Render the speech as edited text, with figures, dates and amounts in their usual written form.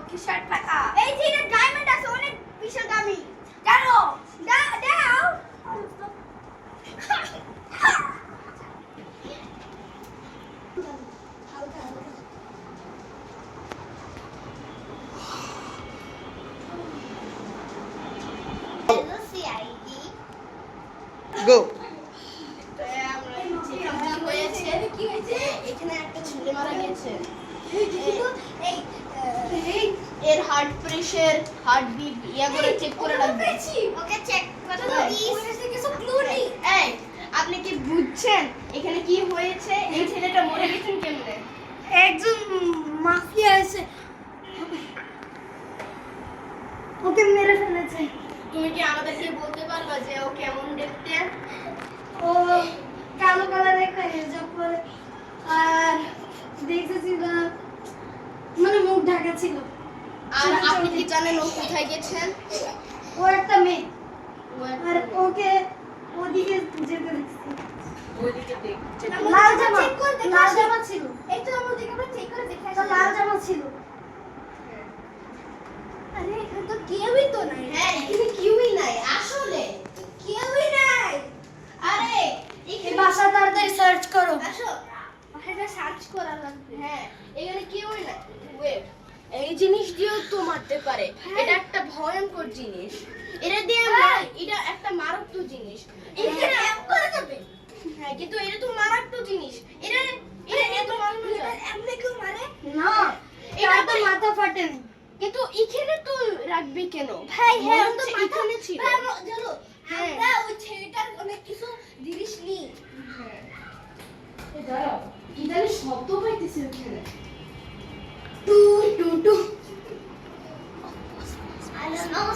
কিসের টাকা? এই যে এটা ডায়মন্ড আছে অনেক বিশাল দামি। জানো? দাও। গো কি হয়েছে? এখানে একটা ছেলে মারা গেছে। এই এর হার্ট প্রেসার হার্টবিট করে চেক করে রাখবেন। ওকে চেক করে দাও প্লিজ। কিছু ক্লু নেই। এই আপনি কি বুঝছেন এখানে কি হয়েছে? এই ছেলেটা মরে গেছেন কেমনে? একজন মাফিয়া এসে ওকে মেরে ফেলেছে। তুমি কি আমাদেরকে বলতে পারবা যে ও কেমন দেখতে? ও কালো কালার একটা হেজাব পরে আর দেখতেছিল মানে মুখ ঢাকা ছিল। আর আপনি কি জানেন ও কোথায় গেছেন? ও একটা মেয়ে আর ওকে ওদিকে যেতে দেখছি। লাল জামা ছিল। এই তো আমরা ওদিকে চেক করে দেখে আসলাম। লাল জামা ছিল। আরে এখানে তো কেউই তো নাই। হ্যাঁ এখানে কেউই নাই আসলে। কেউই নাই। আরে এই এখানে বাসা তাড়াতাড়ি সার্চ করো। আসো। বাসাটা সার্চ করা লাগবে। হ্যাঁ এখানে কেউই নাই। ওয়েট এই জিনিস দিয়েও তো মারতে পারে। এটা একটা ভয়ঙ্কর জিনিস। এটা দিয়ে এটা একটা মারাত্মক জিনিস। এখানে এম করে যাবে। হ্যাঁ কিন্তু এটা তো মারাত্মক জিনিস। এটা এত মারানো যায়। এমনি কেউ মারে? না। এটা এটা তো মাথা ফাটেনি। কিন্তু এখানে তো রাখবে কেন? ভাই হ্যাঁ মনে হচ্ছে এখানে ছিল। জানো হ্যাঁ। আমরা ওই ছেলেটার অনেক কিছু জিনিস নিই। দাঁড়াও কি জানি শব্দ পাইতেছে ওখানে। টু টু টু I don't know.